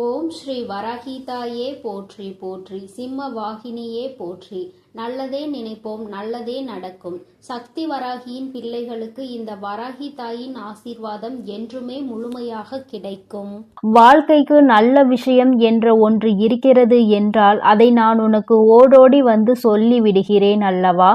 ஓம் ஸ்ரீ வராகிதாயே போற்றி போற்றி, சிம்ம வாகினியே போற்றி. நல்லதே நினைப்போம், நல்லதே நடக்கும். சக்தி வராகியின் பிள்ளைகளுக்கு இந்த வராகி தாயின் ஆசீர்வாதம் என்றுமே முழுமையாக கிடைக்கும். வாழ்க்கைக்கு நல்ல விஷயம் என்ற ஒன்று இருக்கிறது என்றால் அதை நான் உனக்கு ஓடோடி வந்து சொல்லி விடுகிறேன் அல்லவா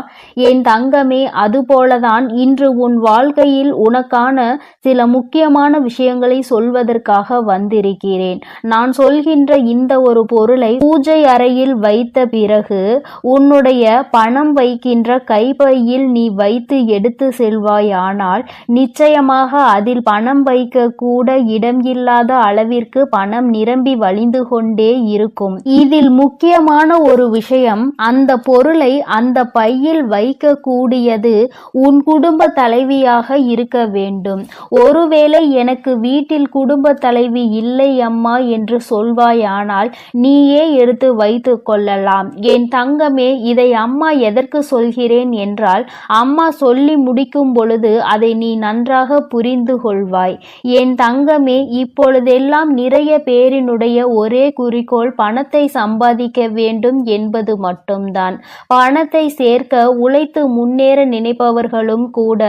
என் தங்கமே. அதுபோலதான் இன்று உன் வாழ்க்கையில் உனக்கான சில முக்கியமான விஷயங்களை சொல்வதற்காக வந்திருக்கிறேன். நான் சொல்கின்ற இந்த ஒரு பொருளை பூஜை அறையில் வைத்த பிறகு உன்னுடைய பணம் வைக்கின்ற கைப்பையில் நீ வைத்து எடுத்து செல்வாயானால் நிச்சயமாக அதில் பணம் வைக்க கூட இடம் இல்லாத அளவிற்கு பணம் நிரம்பி வழிந்து கொண்டே இருக்கும். இதில் முக்கியமான ஒரு விஷயம், அந்த பொருளை அந்த பையில் வைக்க கூடியது உன் குடும்ப தலைவியாக இருக்க வேண்டும். ஒருவேளை எனக்கு வீட்டில் குடும்ப தலைவி இல்லை அம்மா என்று சொல்வாயானால் நீயே எடுத்து வைத்து கொள்ளலாம். என் தங்கமே, இதை அம்மா எதற்கு சொல்கிறேன் என்றால், அம்மா சொல்லி முடிக்கும் பொழுது அதை நீ நன்றாக புரிந்து கொள்வாய். என் தங்கமே, இப்பொழுதெல்லாம் நிறைய பேரினுடைய ஒரே குறிக்கோள் பணத்தை சம்பாதிக்க வேண்டும் என்பது மட்டும்தான். பணத்தை சேர்க்க உழைத்து முன்னேற நினைப்பவர்களும் கூட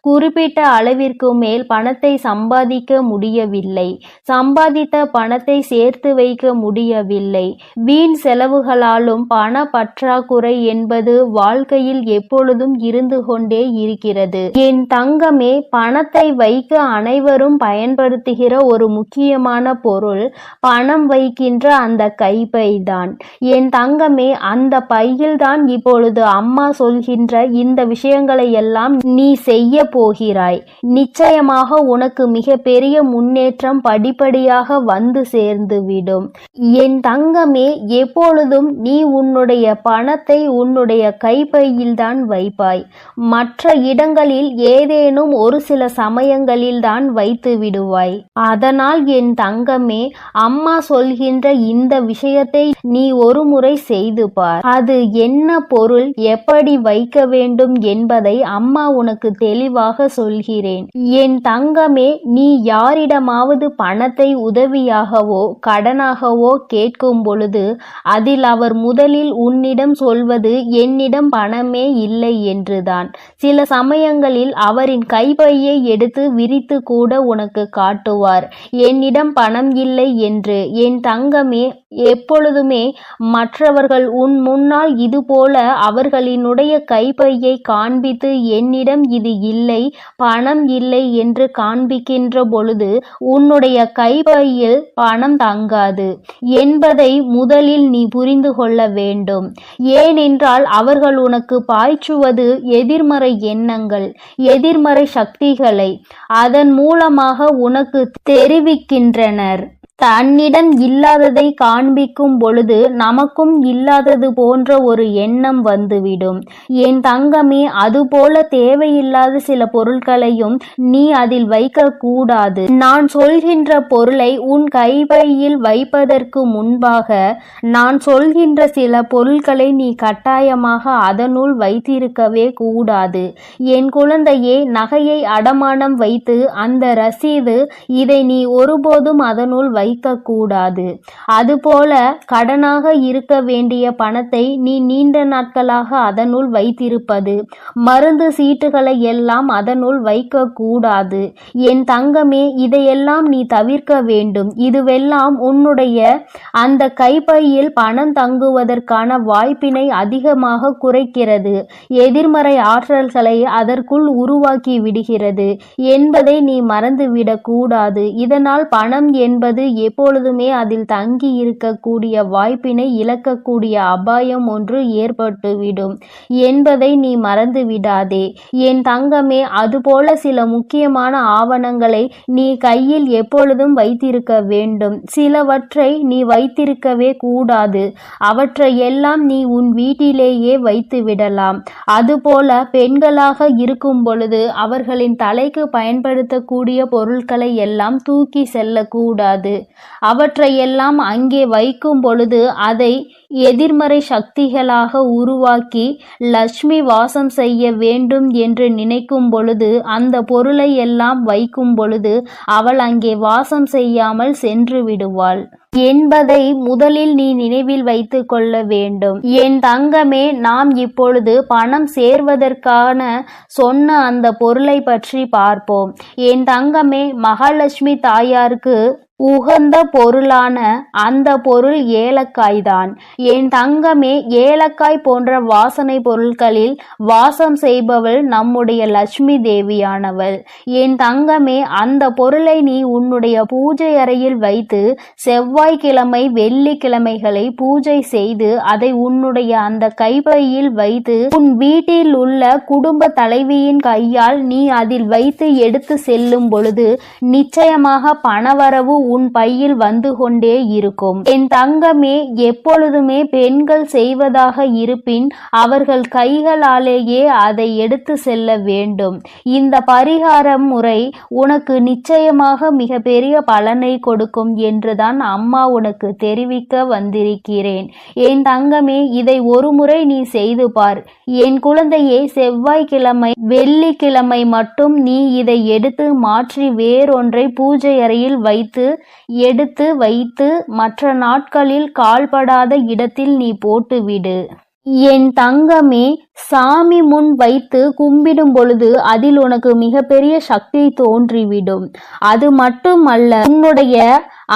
குறிப்பிட்ட அளவிற்கு மேல் பணத்தை சம்பாதிக்க முடியவில்லை. சம்பாதித்த பணத்தை சேர்த்து வைக்க முடியவில்லை. வீண் செலவுகளாலும் பண பற்றாக்குறை என்பது வாழ்க்கையில் எப்பொழுதும் இருந்து கொண்டே இருக்கிறது. என் தங்கமே, பணத்தை வைக்க அனைவரும் பயன்படுத்துகிற ஒரு முக்கியமான பொருள் பணம் வைக்கின்ற அந்த கைப்பை தான். என் தங்கமே, அந்த பையில் தான் இப்பொழுது அம்மா சொல்கின்ற இந்த விஷயங்களை எல்லாம் நீ செய்ய போகிறாய். நிச்சயமாக உனக்கு மிக பெரிய முன்னேற்றம் படிப்படியாக வந்து சேர்ந்துவிடும். என் தங்கமே, எப்பொழுதும் நீ உன்னுடைய பணத்தை உன்னுடைய கைப்பையில் தான் வைப்பாய். மற்ற இடங்களில் ஏதேனும் ஒரு சில சமயங்களில் தான் வைத்து விடுவாய். அதனால் என் தங்கமே, அம்மா சொல்கின்ற இந்த விஷயத்தை நீ ஒரு முறை செய்து பார். அது என்ன பொருள், எப்படி வைக்க வேண்டும் என்பதை அம்மா உனக்கு தெளிவாக சொல்கிறேன். என் தங்கமே, நீ யாரிடமாவது பணத்தை உதவியாகவோ கடனாகவோ கேட்கும் பொழுது அதில் அவர் முதலில் உன்னிடம் சொல்வது என்னிடம் பணமே இல்லை என்றுதான். சில சமயங்களில் அவரின் கைப்பையை எடுத்து விரித்து கூட உனக்கு காட்டுவார், என்னிடம் பணம் இல்லை என்று. என் தங்கமே, எப்பொழுதுமே மற்றவர்கள் உன் முன்னால் இதுபோல அவர்களினுடைய கைப்பையை காண்பித்து என்னிடம் இது இல்லை, பணம் இல்லை என்று காண்பிக்கின்ற பொழுது உன்னுடைய கைப்பையில் பணம் தங்காது என்பதை முதலில் நீ புரிந்து கொள்ள வேண்டும். ஏனென்றால் அவர்கள் உனக்கு பாய்ச்சுவது எதிர்மறை எண்ணங்கள், எதிர்மறை சக்திகளை அதன் மூலமாக உனக்கு தெரிவிக்கின்றனர். தன்னிடம் இல்லாததை காண்பிக்கும் பொழுது நமக்கும் இல்லாதது போன்ற ஒரு எண்ணம் வந்துவிடும். என் தங்கமே, அதுபோல தேவையில்லாத சில பொருட்களையும் நீ அதில் வைக்க கூடாது. நான் சொல்கின்ற பொருளை உன் கைப்பையில் வைப்பதற்கு முன்பாக நான் சொல்கின்ற சில பொருட்களை நீ கட்டாயமாக அதனுள் வைத்திருக்கவே கூடாது. என் குழந்தையே, நகையை அடமானம் வைத்து அந்த ரசீது, இதை நீ ஒருபோதும் அதனுள் வைக்கக்கூடாது. அதுபோல கடனாக இருக்க வேண்டிய பணத்தை நீ நீண்ட நாட்களாக அதனுள் வைத்திருப்பது, மருந்து சீட்டுகளை எல்லாம் அதனுள் வைக்க கூடாது. என் தங்கமே, இதையெல்லாம் நீ தவிர்க்க வேண்டும். இதுவெல்லாம் உன்னுடைய அந்த கைப்பையில் பணம் தங்குவதற்கான வாய்ப்பினை அதிகமாக குறைக்கிறது, எதிர்மறை ஆற்றல்களை அதற்குள் உருவாக்கி விடுகிறது என்பதை நீ மறந்துவிடக் கூடாது. இதனால் பணம் என்பது எப்பொழுதுமே அதில் தங்கி இருக்கக்கூடிய வாய்ப்பினை இழக்கக்கூடிய அபாயம் ஒன்று ஏற்பட்டுவிடும் என்பதை நீ மறந்து விடாதே. என் தங்கமே, அதுபோல சில முக்கியமான ஆவணங்களை நீ கையில் எப்பொழுதும் வைத்திருக்க வேண்டும். சிலவற்றை நீ வைத்திருக்கவே கூடாது. அவற்றை எல்லாம் நீ உன் வீட்டிலேயே வைத்து விடலாம். அதுபோல பெண்களாக இருக்கும் பொழுது அவர்களின் தலைக்கு பயன்படுத்தக்கூடிய பொருட்களை எல்லாம் தூக்கி செல்லக்கூடாது. அவற்றையெல்லாம் அங்கே வைக்கும் பொழுது அதை எதிர்மறை சக்திகளாக உருவாக்கி லட்சுமி வாசம் செய்ய வேண்டும் என்று நினைக்கும் பொழுது அந்த பொருளை எல்லாம் வைக்கும் பொழுது அவள் அங்கே வாசம் செய்யாமல் சென்று விடுவாள். என்பதை முதலில் நீ நினைவில் வைத்து கொள்ள வேண்டும். என் தங்கமே, நாம் இப்பொழுது பணம் சேர்வதற்கான சொன்ன அந்த பொருளை பற்றி பார்ப்போம். என் தங்கமே, மகாலட்சுமி தாயாருக்கு உகந்த பொருளான அந்த பொருள் ஏலக்காய் தான். என் தங்கமே, ஏலக்காய் போன்ற வாசனை பொருட்களில் வாசம் செய்பவள் நம்முடைய லட்சுமி தேவியானவள். என் தங்கமே, அந்த பொருளை நீ உன்னுடைய பூஜை அறையில் வைத்து செவ்வாய்க்கிழமை வெள்ளிக்கிழமைகளை பூஜை செய்து அதை உன்னுடைய அந்த கைப்பையில் வைத்து உன் வீட்டில் உள்ள குடும்ப தலைவியின் கையால் நீ அதில் வைத்து எடுத்து செல்லும் பொழுது நிச்சயமாக பணவரவு உன் பையில் வந்து கொண்டே இருக்கும். என் தங்கமே, எப்பொழுதுமே பெண்கள் செய்வதாக இருப்பின் அவர்கள் கைகளாலேயே அதை எடுத்து செல்ல வேண்டும். இந்த பரிகார முறை உனக்கு நிச்சயமாக மிக பெரிய பலனை கொடுக்கும் என்றுதான் அம்மா உனக்கு தெரிவிக்க வந்திருக்கிறேன். என் தங்கமே, இதை ஒரு முறை நீ செய்து பார். என் குழந்தையே, செவ்வாய்க்கிழமை வெள்ளிக்கிழமை மட்டும் நீ இதை எடுத்து மாற்றி வேறொன்றை பூஜை அறையில் எடுத்து வைத்து மற்ற நாட்களில் கால்படாத இடத்தில் நீ போட்டுவிடு. என் தங்கமே, சாமி முன் வைத்து கும்பிடும் பொழுது அதில் உனக்கு மிகப்பெரிய சக்தி தோன்றிவிடும். அது மட்டுமல்ல, உன்னுடைய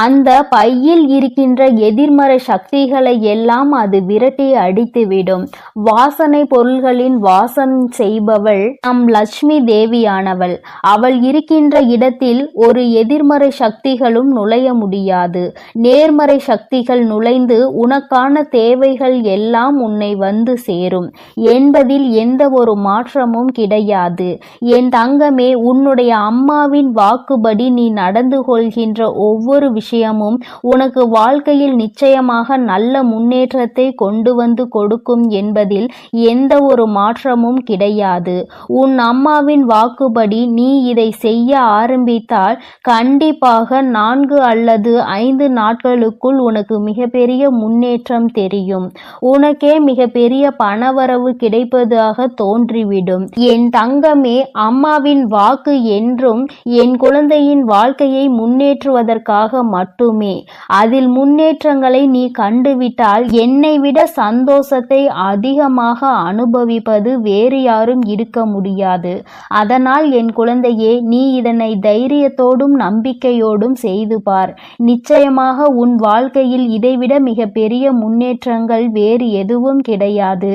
அந்த பையில் இருக்கின்ற எதிர்மறை சக்திகளை எல்லாம் அது விரட்டி அடித்துவிடும். வாசனை பொருள்களின் வாசம் செய்பவள் நம் லட்சுமி தேவியானவள். அவள் இருக்கின்ற இடத்தில் ஒரு எதிர்மறை சக்திகளும் நுழைய முடியாது. நேர்மறை சக்திகள் நுழைந்து உனக்கான தேவைகள் எல்லாம் உன்னை வந்து சேரும் என்பதில் எந்த ஒரு மாற்றமும் கிடையாது. என் தங்கமே, உன்னுடைய அம்மாவின் வாக்குப்படி நீ நடந்து கொள்கின்ற ஒவ்வொரு விஷயமும் உனக்கு வாழ்க்கையில் நிச்சயமாக நல்ல முன்னேற்றத்தை கொண்டு வந்து கொடுக்கும் என்பதில் எந்த ஒரு மாற்றமும் கிடையாது. உன் அம்மாவின் வாக்குப்படி நீ இதை செய்ய ஆரம்பித்தால் கண்டிப்பாக 4 அல்லது 5 நாட்களுக்குள் உனக்கு மிகப்பெரிய முன்னேற்றம் தெரியும். உனக்கே மிகப்பெரிய பணவரவு கிடைப்பதாக தோன்றிவிடும். என் தங்கமே, அம்மாவின் வாக்கு என்றும் என் குழந்தையின் வாழ்க்கையை முன்னேற்றுவதற்காக மட்டுமே. அதில் முன்னேற்றங்களை நீ கண்டுவிட்டால் என்னை விட சந்தோஷத்தை அதிகமாக அனுபவிப்பது வேறு யாரும் இருக்க முடியாது. அதனால் என் குழந்தையே, நீ இதனை தைரியத்தோடும் நம்பிக்கையோடும் செய்து பார். நிச்சயமாக உன் வாழ்க்கையில் இதைவிட மிக பெரிய முன்னேற்றங்கள் வேறு எதுவும் கிடையாது.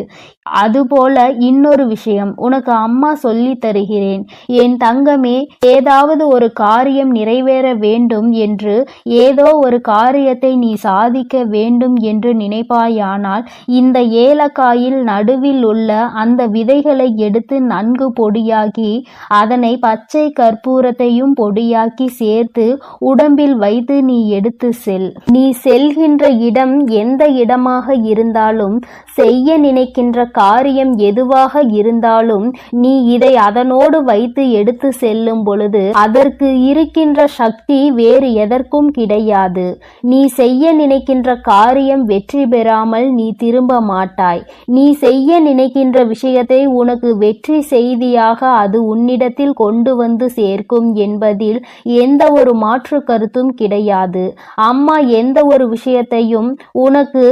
அதுபோல இன்னொரு விஷயம் உனக்கு அம்மா சொல்லி தருகிறேன். என் தங்கமே, ஏதாவது ஒரு காரியம் நிறைவேற வேண்டும் என்று, ஏதோ ஒரு காரியத்தை நீ சாதிக்க வேண்டும் என்று நினைப்பாயானால் இந்த ஏலக்காயில் நடுவில் உள்ள அந்த விதைகளை எடுத்து நன்கு பொடியாக்கி அதனை பச்சை கற்பூரத்தையும் பொடியாக்கி சேர்த்து உடம்பில் வைத்து நீ எடுத்து செல். நீ செல்கின்ற இடம் எந்த இடமாக இருந்தாலும், செய்ய நினைக்கின்ற காரியம் எதுவாக இருந்தாலும், நீ இதை அதனோடு வைத்து எடுத்து செல்லும் பொழுது அதற்கு இருக்கின்ற சக்தி வேறு எதற்கும் கிடையாது. நீ செய்ய நினைக்கின்ற காரியம் வெற்றி பெறாமல் நீ திரும்ப மாட்டாய். நீ செய்ய நினைக்கின்ற விஷயத்தை உனக்கு வெற்றி செய்தியாக அது உன்னிடத்தில் கொண்டு வந்து சேர்க்கும் என்பதில் எந்த ஒரு மாற்று கருத்தும் கிடையாது. அம்மா எந்த ஒரு விஷயத்தையும் உனக்கு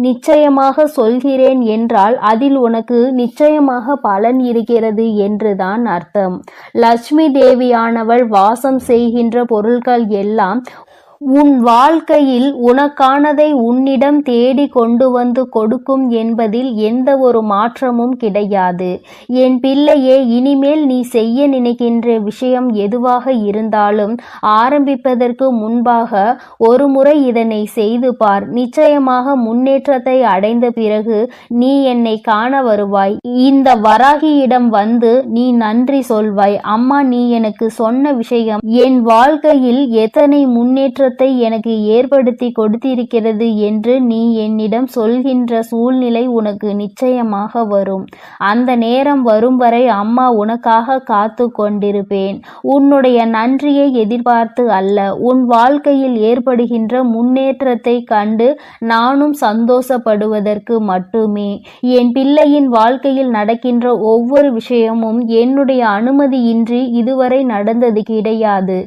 நிச்சயமாக சொல்கிறேன் என்றால் அதில் உனக்கு நிச்சயமாக பலன் இருக்கிறது என்றுதான் அர்த்தம். லட்சுமி தேவியானவள் வாசம் செய்கின்ற பொருட்கள் எல்லாம் உன் வாழ்க்கையில் உனக்கானதை உன்னிடம் தேடி கொண்டு வந்து கொடுக்கும் என்பதில் எந்த ஒரு மாற்றமும் கிடையாது. என் பிள்ளையே, இனிமேல் நீ செய்ய நினைக்கின்ற விஷயம் எதுவாக இருந்தாலும் ஆரம்பிப்பதற்கு முன்பாக ஒரு முறை இதனை செய்து பார். நிச்சயமாக முன்னேற்றத்தை அடைந்த பிறகு நீ என்னை காண வருவாய். இந்த வராகியிடம் வந்து நீ நன்றி சொல்வாய். அம்மா, நீ எனக்கு சொன்ன விஷயம் என் வாழ்க்கையில் எத்தனை முன்னேற்ற எனக்கு ஏற்படுத்தி கொடுத்திருக்கிறது என்று நீ என்னிடம் சொல்கின்ற சூழ்நிலை உனக்கு நிச்சயமாக வரும். அந்த நேரம் வரும் வரை அம்மா உனக்காக காத்து கொண்டிருப்பேன். உன்னுடைய நன்றியை எதிர்பார்த்து அல்ல, உன் வாழ்க்கையில் ஏற்படுகின்ற முன்னேற்றத்தை கண்டு நானும் சந்தோஷப்படுவதற்கு மட்டுமே. என் பிள்ளையின் வாழ்க்கையில் நடக்கின்ற ஒவ்வொரு விஷயமும் என்னுடைய அனுமதியின்றி இதுவரை நடந்தது கிடையாது.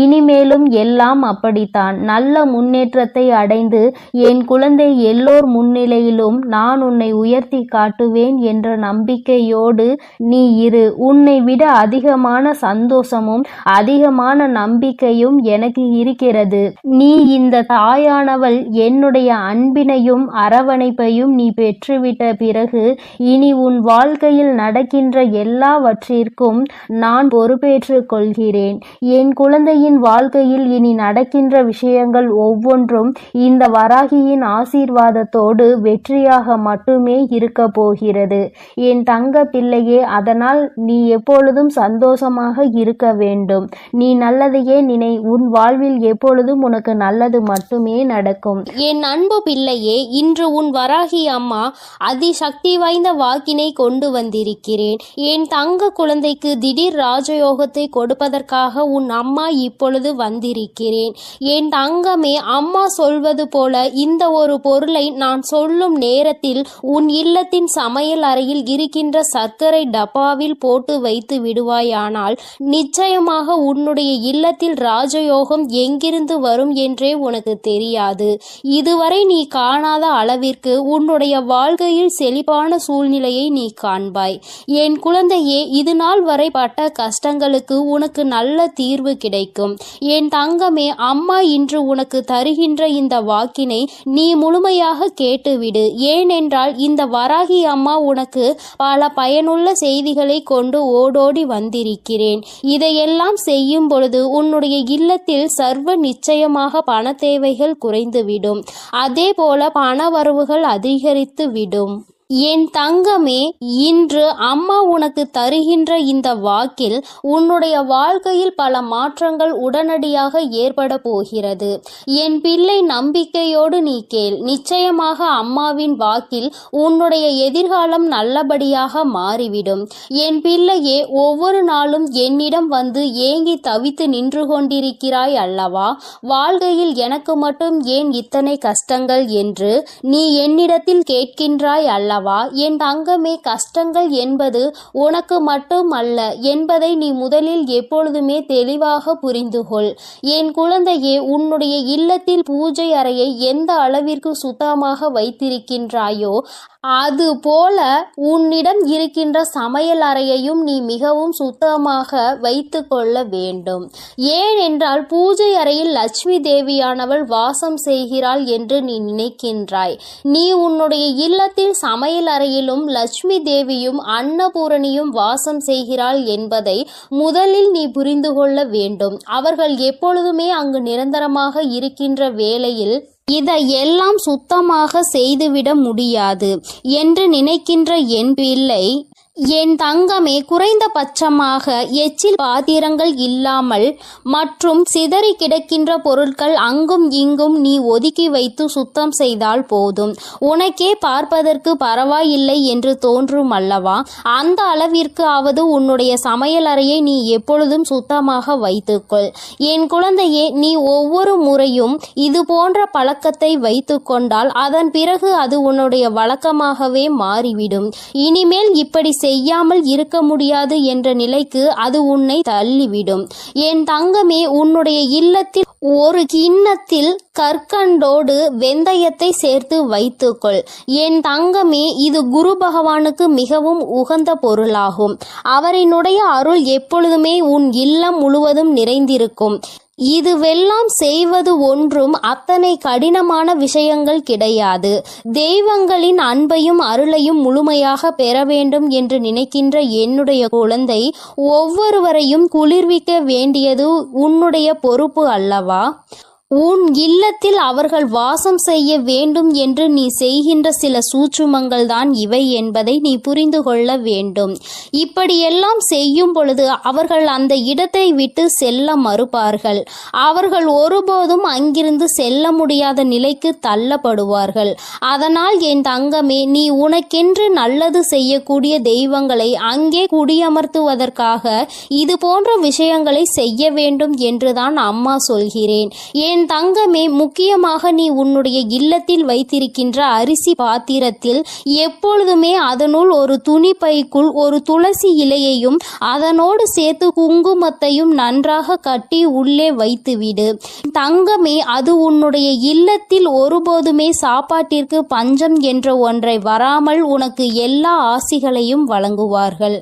இனிமேலும் எல்லாம் அப்படித்தான். அப்படித்தான் நல்ல முன்னேற்றத்தை அடைந்து என் குழந்தை எல்லோர் முன்னிலையிலும் நான் உன்னை உயர்த்தி காட்டுவேன் என்ற நம்பிக்கையோடு நீ இரு. உன்னை விட அதிகமான சந்தோஷமும் அதிகமான நம்பிக்கையும் எனக்கு இருக்கிறது. நீ இந்த தாயானவள் என்னுடைய அன்பினையும் அரவணைப்பையும் நீ பெற்றுவிட்ட பிறகு இனி உன் வாழ்க்கையில் நடக்கின்ற எல்லாவற்றிற்கும் நான் பொறுப்பேற்றுக் கொள்கிறேன். என் குழந்தையின் வாழ்க்கையில் இனி நடக்கின்ற விஷயங்கள் ஒவ்வொன்றும் இந்த வராகியின் ஆசீர்வாதத்தோடு வெற்றியாக மட்டுமே இருக்க போகிறது என் தங்க பிள்ளையே. அதனால் நீ எப்பொழுதும் சந்தோஷமாக இருக்க வேண்டும். நீ நல்லதையே நினை. உன் வாழ்வில் எப்பொழுதும் உனக்கு நல்லது மட்டுமே நடக்கும். என் அன்பு பிள்ளையே, இன்று உன் வராகி அம்மா அதிசக்தி வாய்ந்த வாக்கினை கொண்டு வந்திருக்கிறேன். என் தங்க குழந்தைக்கு திடீர் ராஜயோகத்தை கொடுப்பதற்காக உன் அம்மா இப்பொழுது வந்திருக்கிறேன். என் தங்கமே, அம்மா சொல்வது போல இந்த ஒரு பொருளை நான் சொல்லும் நேரத்தில் உன் இல்லத்தின் சமையல் அறையில் இருக்கின்ற சர்க்கரை டப்பாவில் போட்டு வைத்து விடுவாயானால் நிச்சயமாக உன்னுடைய இல்லத்தில் ராஜயோகம் எங்கிருந்து வரும் என்றே உனக்கு தெரியாது. இதுவரை நீ காணாத அளவிற்கு உன்னுடைய வாழ்க்கையில் செழிப்பான சூழ்நிலையை நீ காண்பாய். என் குழந்தையே, இது நாள் வரை பட்ட கஷ்டங்களுக்கு உனக்கு நல்ல தீர்வு கிடைக்கும். என் தங்கமே, அம்மா இன்று உனக்கு தருகின்ற இந்த வாக்கினை நீ முழுமையாக கேட்டுவிடு. ஏனென்றால் இந்த வராகி அம்மா உனக்கு பல பயனுள்ள செய்திகளை கொண்டு ஓடோடி வந்திருக்கிறேன். இதையெல்லாம் செய்யும் பொழுது உன்னுடைய இல்லத்தில் சர்வ நிச்சயமாக பண தேவைகள் குறைந்துவிடும். அதே போல பண வரவுகள் அதிகரித்து விடும். என் தங்கமே, இன்று அம்மா உனக்கு தருகின்ற இந்த வாக்கில் உன்னுடைய வாழ்க்கையில் பல மாற்றங்கள் உடனடியாக ஏற்பட போகிறது. என் பிள்ளை, நம்பிக்கையோடு நீ கேள். நிச்சயமாக அம்மாவின் வாக்கில் உன்னுடைய எதிர்காலம் நல்லபடியாக மாறிவிடும். என் பிள்ளையே, ஒவ்வொரு நாளும் என்னிடம் வந்து ஏங்கி தவித்து நின்று கொண்டிருக்கிறாய் அல்லவா? வாழ்க்கையில் எனக்கு மட்டும் ஏன் இத்தனை கஷ்டங்கள் என்று நீ என்னிடத்தில் கேட்கின்றாய் அல்லவா? என் தங்கமே, கஷ்டங்கள் என்பது உனக்கு மட்டும் அல்ல என்பதை நீ முதலில் எப்பொழுதுமே தெளிவாக புரிந்துகொள். என் குழந்தையே, உன்னுடைய இல்லத்தில் பூஜை அறையை எந்த அளவிற்கு சுத்தமாக வைத்திருக்கின்றாயோ அது போல உன்னிடம் இருக்கின்ற சமையல் அறையையும் நீ மிகவும் சுத்தமாக வைத்து கொள்ள வேண்டும். ஏனென்றால் பூஜை அறையில் லட்சுமி தேவியானவள் வாசம் செய்கிறாள் என்று நீ நினைக்கின்றாய். நீ உன்னுடைய இல்லத்தில் சமையல் அறையிலும் லட்சுமி தேவியும் அன்னபூரணியும் வாசம் செய்கிறாள் என்பதை முதலில் நீ புரிந்து கொள்ள வேண்டும். அவர்கள் எப்பொழுதுமே அங்கு நிரந்தரமாக இருக்கின்ற வேளையில் இதையெல்லாம் சுத்தமாக செய்துவிட முடியாது என்று நினைக்கின்ற என் பிள்ளை, என் தங்கமே, குறைந்தபட்சமாக எச்சில் பாத்திரங்கள் இல்லாமல் மற்றும் சிதறி கிடக்கின்ற பொருட்கள் அங்கும் இங்கும் நீ ஒதுக்கி வைத்து சுத்தம் செய்தால் போதும். உனக்கே பார்ப்பதற்கு பரவாயில்லை என்று தோன்றும் அல்லவா? அந்த அளவிற்கு ஆவது உன்னுடைய சமையல் அறையை நீ எப்பொழுதும் சுத்தமாக வைத்துக்கொள். என் குழந்தையே, நீ ஒவ்வொரு முறையும் இது போன்ற பழக்கத்தை வைத்து கொண்டால் அதன் பிறகு அது உன்னுடைய வழக்கமாகவே மாறிவிடும். இனிமேல் இப்படி செய்யாமல் இருக்க முடியாது என்ற நிலைக்கு அது உன்னை தள்ளிவிடும். என் தங்கமே, உன்னுடைய இல்லத்தில் ஒரு கிண்ணத்தில் கற்கண்டோடு வெந்தயத்தை சேர்த்து வைத்துக்கொள். என் தங்கமே, இது குரு பகவானுக்கு மிகவும் உகந்த பொருளாகும். அவரினுடைய அருள் எப்பொழுதுமே உன் இல்லம் முழுவதும் நிறைந்திருக்கும். இதுவெல்லாம் செய்வது ஒன்றும் அத்தனை கடினமான விஷயங்கள் கிடையாது. தெய்வங்களின் அன்பையும் அருளையும் முழுமையாக பெற வேண்டும் என்று நினைக்கின்ற என்னுடைய குழந்தை, ஒவ்வொருவரையும் குளிர்விக்க வேண்டியது உன்னுடைய பொறுப்பு அல்லவா? உன் இல்லத்தில் அவர்கள் வாசம் செய்ய வேண்டும் என்று நீ செய்கின்ற சில சூட்சுமங்கள் தான் இவை என்பதை நீ புரிந்து கொள்ள வேண்டும். இப்படியெல்லாம் செய்யும் பொழுது அவர்கள் அந்த இடத்தை விட்டு செல்ல மறுப்பார்கள். அவர்கள் ஒருபோதும் அங்கிருந்து செல்ல முடியாத நிலைக்கு தள்ளப்படுவார்கள். அதனால் என் தங்கமே, நீ உனக்கென்று நல்லது செய்யக்கூடிய தெய்வங்களை அங்கே குடியமர்த்துவதற்காக இது போன்ற விஷயங்களை செய்ய வேண்டும் என்றுதான் அம்மா சொல்கிறேன். என் என் தங்கமே, முக்கியமாக நீ உன்னுடைய இல்லத்தில் வைத்திருக்கின்ற அரிசி பாத்திரத்தில் எப்பொழுதுமே அதனுள் ஒரு துணி பைக்குள் ஒரு துளசி இலையையும் அதனோடு சேர்த்து குங்குமத்தையும் நன்றாக கட்டி உள்ளே வைத்துவிடு. தங்கமே, அது உன்னுடைய இல்லத்தில் ஒருபோதுமே சாப்பாட்டிற்கு பஞ்சம் என்ற ஒன்றை வராமல் உனக்கு எல்லா ஆசிகளையும் வழங்குவார்கள்.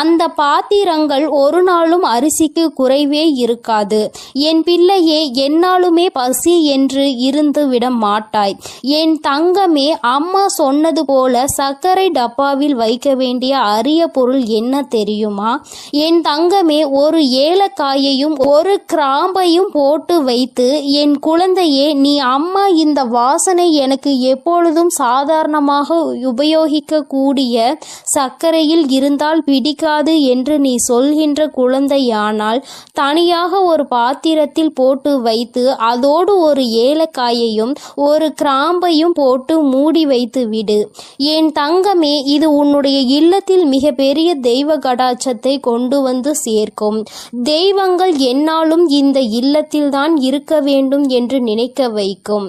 அந்த பாத்திரங்கள் ஒரு நாளும் அரிசிக்கு குறைவே இருக்காது. என் பிள்ளையே, என்னாலுமே பசி என்று இருந்து விட மாட்டாய். என் தங்கமே, அம்மா சொன்னது போல சர்க்கரை டப்பாவில் வைக்க வேண்டிய அரிய பொருள் என்ன தெரியுமா? என் தங்கமே, ஒரு ஏலக்காயையும் ஒரு கிராம்பையும் போட்டு வைத்து, என் குழந்தையே, நீ அம்மா இந்த வாசனை எனக்கு எப்பொழுதும் சாதாரணமாக உபயோகிக்க கூடிய சர்க்கரையில் இருந்தால் பிடிக்காது என்று நீ சொல்கின்ற குழந்தையானால் தனியாக ஒரு பாத்திரத்தில் போட்டு வைத்து அதோடு ஒரு ஏலக்காயையும் ஒரு கிராம்பையும் போட்டு மூடி வைத்து விடு. என் தங்கமே, இது உன்னுடைய இல்லத்தில் மிக பெரிய தெய்வ கடாட்சத்தை கொண்டு வந்து சேர்க்கும். தெய்வங்கள் என்னாலும் இந்த இல்லத்தில்தான் இருக்க வேண்டும் என்று நினைக்க வைக்கும்.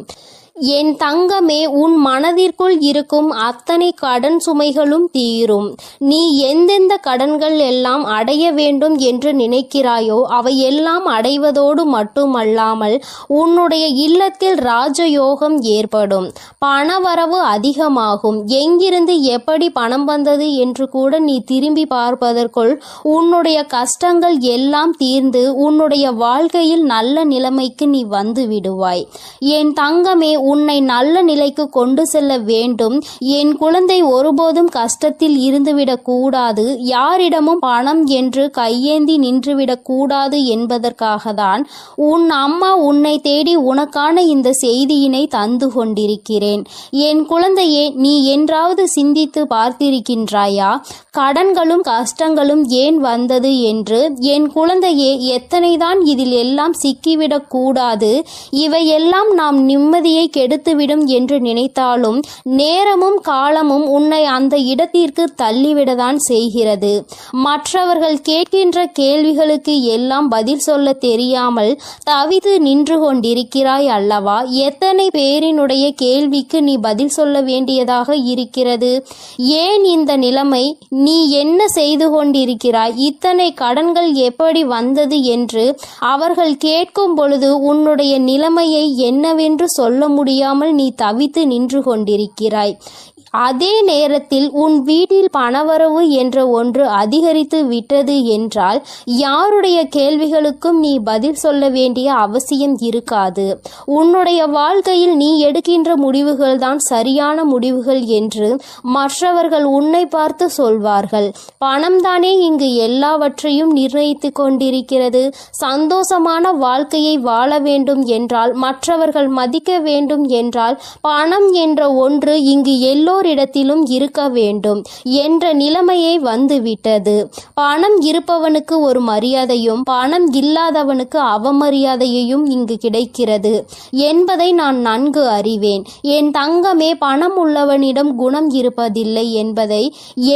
என் தங்கமே, உன் மனதிற்குள் இருக்கும் அத்தனை கடன் சுமைகளும் தீரும். நீ எந்தெந்த கடன்கள் எல்லாம் அடைய வேண்டும் என்று நினைக்கிறாயோ அவையெல்லாம் அடைவதோடு மட்டுமல்லாமல் உன்னுடைய இல்லத்தில் ராஜயோகம் ஏற்படும். பணவரவு அதிகமாகும். எங்கிருந்து எப்படி பணம் வந்தது என்று கூட நீ திரும்பி பார்ப்பதற்குள் உன்னுடைய கஷ்டங்கள் எல்லாம் தீர்ந்து உன்னுடைய வாழ்க்கையில் நல்ல நிலைமைக்கு நீ வந்து விடுவாய். என் தங்கமே, உன்னை நல்ல நிலைக்கு கொண்டு செல்ல வேண்டும். என் குழந்தை ஒருபோதும் கஷ்டத்தில் இருந்துவிடக் கூடாது. யாரிடமும் பணம் என்று கையேந்தி நின்றுவிடக் கூடாது என்பதற்காக தான் உன் அம்மா உன்னை தேடி உனக்கான இந்த செய்தியினை தந்து கொண்டிருக்கிறேன். என் குழந்தையே, நீ என்றாவது சிந்தித்து பார்த்திருக்கின்றாயா கடன்களும் கஷ்டங்களும் ஏன் வந்தது என்று? என் குழந்தையே, எத்தனைதான் இதில் எல்லாம் சிக்கிவிடக் கூடாது. இவையெல்லாம் நாம் நிம்மதியை கெடுத்துவிடும் என்று நினைத்தாலும் நேரமும் காலமும் உன்னை அந்த இடத்திற்கு தள்ளிவிடதான் செய்கிறது. மற்றவர்கள் கேட்கின்ற கேள்விகளுக்கு எல்லாம் பதில் சொல்ல தெரியாமல் தவித்து நின்று கொண்டிருக்கிறாய் அல்லவா? எத்தனை பேரினுடைய கேள்விக்கு நீ பதில் சொல்ல வேண்டியதாக இருக்கிறது? ஏன் இந்த நிலைமை? நீ என்ன செய்து கொண்டிருக்கிறாய்? இத்தனை கடன்கள் எப்படி வந்தது என்று அவர்கள் கேட்கும் பொழுது உன்னுடைய நிலைமையை என்னவென்று சொல்ல முடியாமல் நீ தவித்து நின்று கொண்டிருக்கிறாய். அதே நேரத்தில் உன் வீட்டில் பணவரவு என்ற ஒன்று அதிகரித்து விட்டது என்றால் யாருடைய கேள்விகளுக்கும் நீ பதில் சொல்ல வேண்டிய அவசியம் இருக்காது. உன்னுடைய வாழ்க்கையில் நீ எடுக்கின்ற முடிவுகள் தான் சரியான முடிவுகள் என்று மற்றவர்கள் உன்னை பார்த்து சொல்வார்கள். பணம்தானே இங்கு எல்லாவற்றையும் நிர்ணயித்து கொண்டிருக்கிறது. சந்தோஷமான வாழ்க்கையை வாழ வேண்டும் என்றால், மற்றவர்கள் மதிக்க வேண்டும் என்றால், பணம் என்ற ஒன்று இங்கு இடத்திலும் இருக்க வேண்டும் என்ற நிலைமையை வந்துவிட்டது. பணம் இருப்பவனுக்கு ஒரு மரியாதையும் பணம் இல்லாதவனுக்கு அவமரியாதையையும் இங்கு கிடைக்கிறது என்பதை நான் நன்கு அறிவேன். என் தங்கமே, பணம் உள்ளவனிடம் குணம் இருப்பதில்லை என்பதை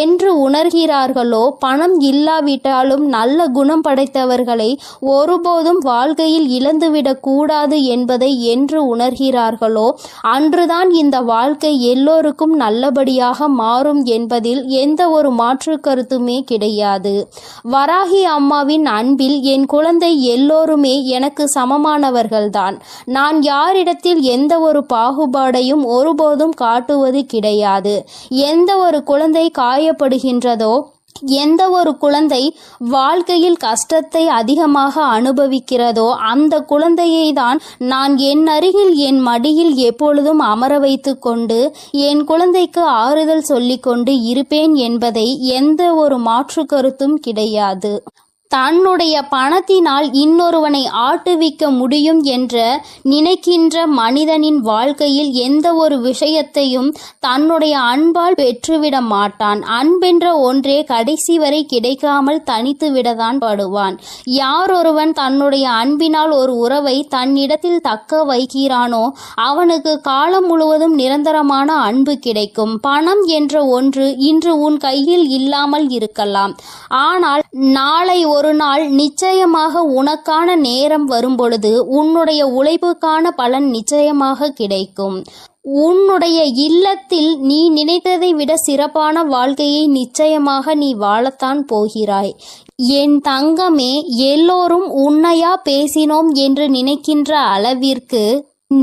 என்று உணர்கிறார்களோ, பணம் இல்லாவிட்டாலும் நல்ல குணம் படைத்தவர்களை ஒருபோதும் வாழ்க்கையில் இழந்துவிடக் கூடாது என்பதை என்று உணர்கிறார்களோ அன்றுதான் இந்த வாழ்க்கை எல்லோருக்கும் நல்லபடியாக மாறும் என்பதில் எந்த ஒரு மாற்று கருத்துமே கிடையாது. வராகி அம்மாவின் அன்பில் என் குழந்தை எல்லோருமே எனக்கு சமமானவர்கள்தான். நான் யாரிடத்தில் எந்த ஒரு பாகுபாடையும் ஒருபோதும் காட்டுவது கிடையாது. எந்த ஒரு குழந்தை காயப்படுகின்றதோ, எந்த ஒரு குழந்தை வாழ்க்கையில் கஷ்டத்தை அதிகமாக அனுபவிக்கிறதோ அந்த குழந்தையை தான் நான் என் அருகில் என் மடியில் எப்பொழுதும் அமர வைத்து கொண்டு என் குழந்தைக்கு ஆறுதல் சொல்லிக்கொண்டு இருப்பேன் என்பதை எந்த ஒரு மாற்று கருத்தும் கிடையாது. தன்னுடைய பணத்தினால் இன்னொருவனை ஆட்டுவிக்க முடியும் என்ற நினைக்கின்ற மனிதனின் வாழ்க்கையில் எந்த ஒரு விஷயத்தையும் தன்னுடைய அன்பால் பெற்றுவிட மாட்டான். அன்பென்ற ஒன்றே கடைசி வரை கிடைக்காமல் தனித்து விடத்தான் படுவான். யார் ஒருவன் தன்னுடைய அன்பினால் ஒரு உறவை தன்னிடத்தில் தக்க வைக்கிறானோ அவனுக்கு காலம் முழுவதும் நிரந்தரமான அன்பு கிடைக்கும். பணம் என்ற ஒன்று இன்று உன் கையில் இல்லாமல் இருக்கலாம், ஆனால் நாளை ஒரு நாள் நிச்சயமாக உனக்கான நேரம் வரும்பொழுது உன்னுடைய உழைப்புக்கான பலன் நிச்சயமாக கிடைக்கும். உன்னுடைய இல்லத்தில் நீ நினைத்ததை விட சிறப்பான வாழ்க்கையை நிச்சயமாக நீ வாழத்தான் போகிறாய். என் தங்கமே, எல்லோரும் உன்னையா பேசினோம் என்று நினைக்கின்ற அளவிற்கு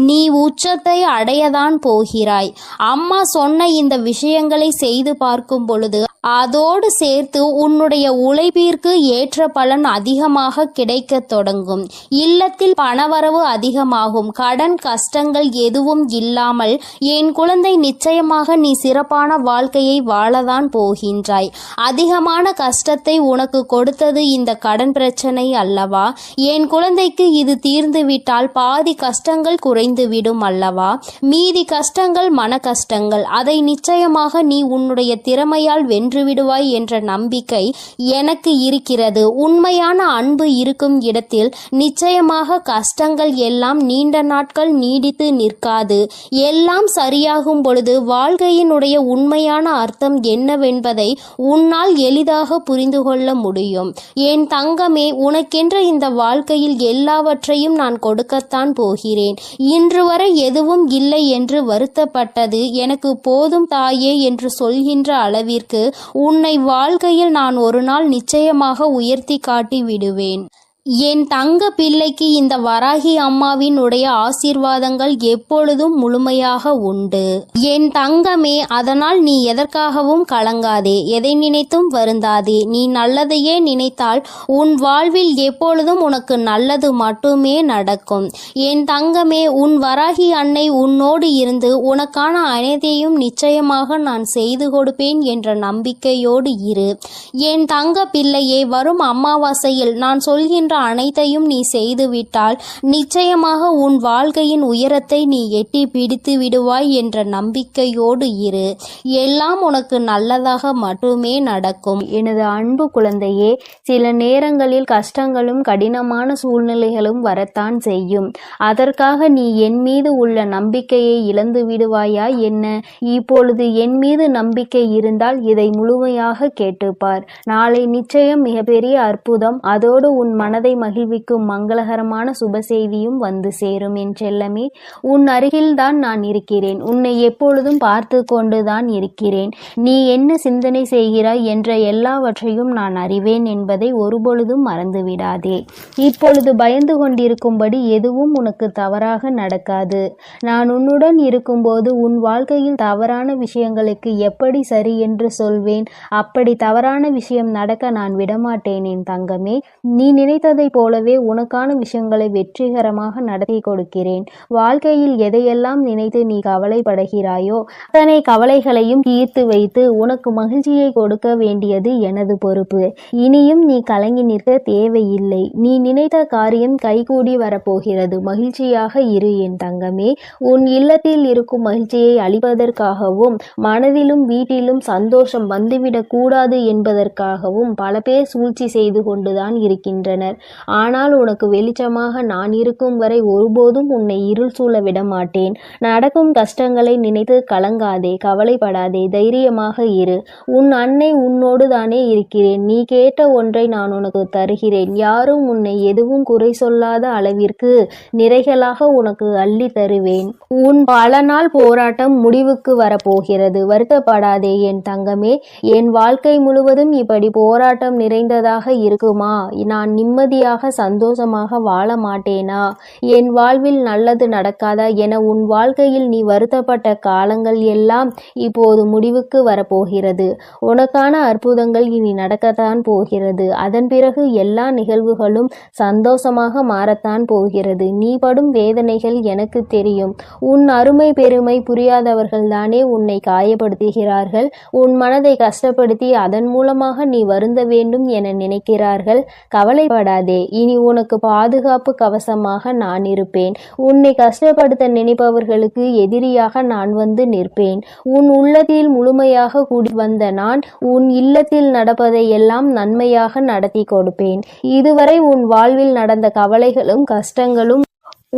நீ உச்சத்தை அடையதான் போகிறாய். அம்மா சொன்ன இந்த விஷயங்களை செய்து பார்க்கும் பொழுது அதோடு சேர்த்து உன்னுடைய உழைப்பிற்கு ஏற்ற பலன் அதிகமாக கிடைக்கத் தொடங்கும். இல்லத்தில் பணவரவு அதிகமாகும். கடன் கஷ்டங்கள் எதுவும் இல்லாமல் என் குழந்தை நிச்சயமாக நீ சிறப்பான வாழ்க்கையை வாழதான் போகின்றாய். அதிகமான கஷ்டத்தை உனக்கு கொடுத்தது இந்த கடன் பிரச்சனை அல்லவா? என் குழந்தைக்கு இது தீர்ந்துவிட்டால் பாதி கஷ்டங்கள் குறைந்துவிடும் அல்லவா? மீதி கஷ்டங்கள் மன கஷ்டங்கள். அதை நிச்சயமாக நீ உன்னுடைய திறமையால் விடுவாய் என்ற நம்பிக்கை எனக்கு இருக்கிறது. உண்மையான அன்பு இருக்கும் இடத்தில் நிச்சயமாக கஷ்டங்கள் எல்லாம் நீண்ட நாட்கள் நீடித்து நிற்காது. எல்லாம் சரியாகும் பொழுது வாழ்க்கையினுடைய உண்மையான அர்த்தம் என்னவென்பதை உன்னால் எளிதாக புரிந்து கொள்ள முடியும். என் தங்கமே, உனக்கென்ற இந்த வாழ்க்கையில் எல்லாவற்றையும் நான் கொடுக்கத்தான் போகிறேன். இன்று வரை எதுவும் இல்லை என்று வருத்தப்பட்டது எனக்கு போதும் தாயே என்று சொல்கின்ற அளவிற்கு உன்னை வாழ்க்கையில் நான் ஒரு நாள் நிச்சயமாக உயர்த்தி காட்டி விடுவேன். என் தங்க பிள்ளைக்கு இந்த வராகி அம்மாவின் உடைய ஆசீர்வாதங்கள் எப்பொழுதும் முழுமையாக உண்டு. என் தங்கமே, அதனால் நீ எதற்காகவும் கலங்காதே, எதை நினைத்தும் வருந்தாதே. நீ நல்லதையே நினைத்தால் உன் வாழ்வில் எப்பொழுதும் உனக்கு நல்லது மட்டுமே நடக்கும். என் தங்கமே, உன் வராகி அன்னை உன்னோடு இருந்து உனக்கான அனைத்தையும் நிச்சயமாக நான் செய்து கொடுப்பேன் என்ற நம்பிக்கையோடு இரு. என் தங்க பிள்ளையே, வரும் அமாவாசையில் நான் சொல்கின்ற அனைத்தையும் நீ செய்துவிட்டால் நிச்சயமாக உன் வாழ்க்கையின் உயரத்தை நீ எட்டி பிடித்து விடுவாய் என்ற நம்பிக்கையோடு இரு. எல்லாம் உனக்கு நல்லதாக மட்டுமே நடக்கும். எனது அன்பு குழந்தையே, சில நேரங்களில் கஷ்டங்களும் கடினமான சூழ்நிலைகளும் வரத்தான் செய்யும். அதற்காக நீ என் மீது உள்ள நம்பிக்கையை இழந்து விடுவாயா என்ன? இப்பொழுது என் மீது நம்பிக்கை இருந்தால் இதை முழுமையாக கேட்டுப்பார். நாளை நிச்சயம் மிகப்பெரிய அற்புதம், அதோடு உன் மனதை மகிழ்விக்கும் மங்களகரமான சுப செய்தியும் வந்து சேரும். என் செல்லமே, உன் அருகில்தான் நான் இருக்கிறேன். உன்னை எப்பொழுதும் பார்த்து கொண்டுதான் இருக்கிறேன். நீ என்ன சிந்தனை செய்கிறாய் என்ற எல்லாவற்றையும் நான் அறிவேன் என்பதை ஒருபொழுதும் மறந்துவிடாதே. இப்பொழுது பயந்து கொண்டிருக்கும்படி எதுவும் உனக்கு தவறாக நடக்காது. நான் உன்னுடன் இருக்கும்போது உன் வாழ்க்கையில் தவறான விஷயங்களுக்கு எப்படி சரி என்று சொல்வேன்? அப்படி தவறான விஷயம் நடக்க நான் விடமாட்டேன். என் தங்கமே, நீ நினைத்ததை போலவே உனக்கான விஷயங்களை வெற்றிகரமாக நடத்தி கொடுக்கிறேன். வாழ்க்கையில் எதையெல்லாம் நினைத்து நீ கவலைப்படுகிறாயோ அத்தனை கவலைகளையும் தீர்த்து வைத்து உனக்கு மகிழ்ச்சியை கொடுக்க வேண்டியது எனது பொறுப்பு. இனியும் நீ கலங்கி நிற்க தேவையில்லை. நீ நினைத்த காரியம் கைகூடி வரப்போகிறது. மகிழ்ச்சியாக இரு என் தங்கமே. உன் இல்லத்தில் இருக்கும் மகிழ்ச்சியை அளிப்பதற்காகவும் மனதிலும் வீட்டிலும் சந்தோஷம் வந்துவிடக் கூடாது என்பதற்காகவும் பல பேர் சூழ்ச்சி செய்து கொண்டுதான் இருக்கின்றனர். ஆனால் உனக்கு வெளிச்சமாக நான் இருக்கும் வரை ஒருபோதும் உன்னை இருள் சூழ விட மாட்டேன். நடக்கும் கஷ்டங்களை நினைத்து கலங்காதே, கவலைப்படாதே, தைரியமாக இரு. உன் அன்னை உன்னோடு தானே இருக்கிறேன். நீ கேட்ட ஒன்றை நான் உனக்கு தருகிறேன். யாரும் உன்னை எதுவும் குறை சொல்லாத அளவிற்கு நிறைகளாக உனக்கு அள்ளி தருவேன். உன் பல நாள் போராட்டம் முடிவுக்கு வரப்போகிறது. வருத்தப்படாதே என் தங்கமே. என் வாழ்க்கை முழுவதும் இப்படி போராட்டம் நிறைந்ததாக இருக்குமா? நான் நிம்மதியாக சந்தோஷமாக வாழ மாட்டேனா? என் வாழ்வில் நல்லது நடக்காதா என உன் வாழ்க்கையில் நீ வருத்தப்பட்ட காலங்கள் எல்லாம் இப்போது முடிவுக்கு வரப்போகிறது. உனக்கான அற்புதங்கள் இனி நடக்கத்தான் போகிறது. அதன் பிறகு எல்லா நிகழ்வுகளும் சந்தோஷமாக மாறத்தான் போகிறது. நீ படும் வேதனைகள் எனக்கு தெரியும். உன் அருமை பெருமை புரியாதவர்கள் தானே உன்னை காயப்படுத்துகிறார்கள். உன் மனதை கஷ்டப்படுத்தி அதன் மூலமாக நீ வருந்த வேண்டும் என நினைக்கிறார்கள். கவலைப்படாதே, இனி உனக்கு பாதுகாப்பு கவசமாக நான் இருப்பேன். உன்னை கஷ்டப்படுத்த நினைப்பவர்களுக்கு எதிரியாக நான் வந்து நிற்பேன். உன் உள்ளத்தில் முழுமையாக கூடி வந்த நான் உன் இல்லத்தில் நடப்பதை எல்லாம் நன்மையாக நடத்தி கொடுப்பேன். இதுவரை உன் வாழ்வில் நடந்த கவலைகளும் கஷ்டங்களும்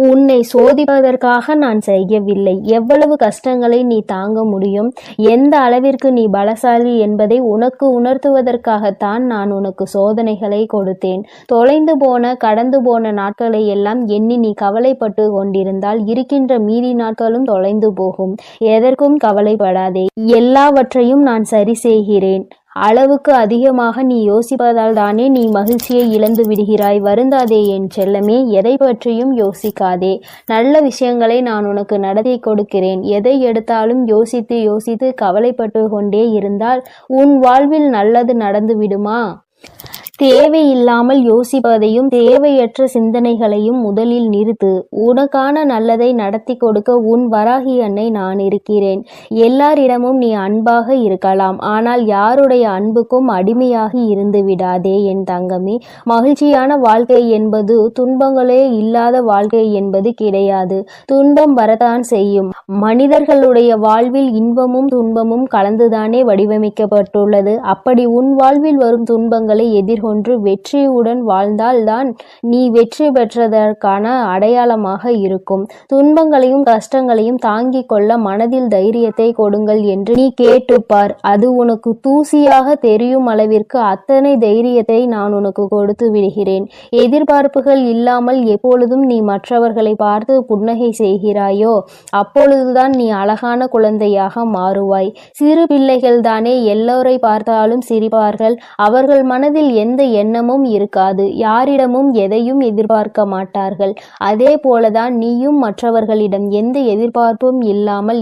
உன்னை சோதிப்பதற்காக நான் செய்யவில்லை. எவ்வளவு கஷ்டங்களை நீ தாங்க முடியும், எந்த அளவிற்கு நீ பலசாலி என்பதை உனக்கு உணர்த்துவதற்காகத்தான் நான் உனக்கு சோதனைகளை கொடுத்தேன். தொலைந்து போன கடந்து போன நாட்களை எல்லாம் எண்ணி நீ கவலைப்பட்டு கொண்டிருந்தால் இருக்கின்ற மீதி நாட்களும் தொலைந்து போகும். எதற்கும் கவலைப்படாதே, எல்லாவற்றையும் நான் சரி செய்கிறேன். அளவுக்கு அதிகமாக நீ யோசிப்பதால் தானே நீ மகிழ்ச்சியை இழந்து விடுகிறாய். வருந்தாதே என் செல்லமே, எதை பற்றியும் யோசிக்காதே. நல்ல விஷயங்களை நான் உனக்கு நடத்தி கொடுக்கிறேன். எதை எடுத்தாலும் யோசித்து யோசித்து கவலைப்பட்டு கொண்டே இருந்தால் உன் வாழ்வில் நல்லது நடந்து விடுமா? தேவையில்லாமல் யோசிப்பதையும் தேவையற்ற சிந்தனைகளையும் முதலில் நிறுத்து. உனக்கான நல்லதை நடத்தி கொடுக்க உன் வராகி அன்னை நான் இருக்கிறேன். எல்லாரிடமும் நீ அன்பாக இருக்கலாம், ஆனால் யாருடைய அன்புக்கும் அடிமையாகி இருந்து விடாதே என் தங்கமே. மகிழ்ச்சியான வாழ்க்கை என்பது துன்பங்களே இல்லாத வாழ்க்கை என்பது கிடையாது. துன்பம் வரத்தான் செய்யும். மனிதர்களுடைய வாழ்வில் இன்பமும் துன்பமும் கலந்துதானே வடிவமைக்கப்பட்டுள்ளது. அப்படி உன் வாழ்வில் வரும் துன்பங்களை எதிர்கொண்டு வெற்றியுடன் வாழ்ந்தால்தான் நீ வெற்றி பெற்றதற்கான அடையாளமாக இருக்கும். துன்பங்களையும் கஷ்டங்களையும் தாங்கிக் கொள்ள மனதில் தைரியத்தை கொடுங்கள் என்று நீ கேட்டுப்பார். அது உனக்கு தூசியாக தெரியும் அளவிற்கு அத்தனை தைரியத்தை நான் உனக்கு கொடுத்து விடுகிறேன். எதிர்பார்ப்புகள் இல்லாமல் எப்பொழுதும் நீ மற்றவர்களை பார்த்து புன்னகை செய்கிறாயோ அப்பொழுதுதான் நீ அழகான குழந்தையாக மாறுவாய். சிறு பிள்ளைகள் தானே எல்லோரை பார்த்தாலும் சிரிப்பார்கள். அவர்கள் மனதில் எந்த எண்ணமும் இருக்காது. யாரிடமும் எதையும் எதிர்பார்க்க மாட்டார்கள். அதே போலதான் நீயும் மற்றவர்களிடம் எந்த எதிர்பார்ப்பும் இல்லாமல்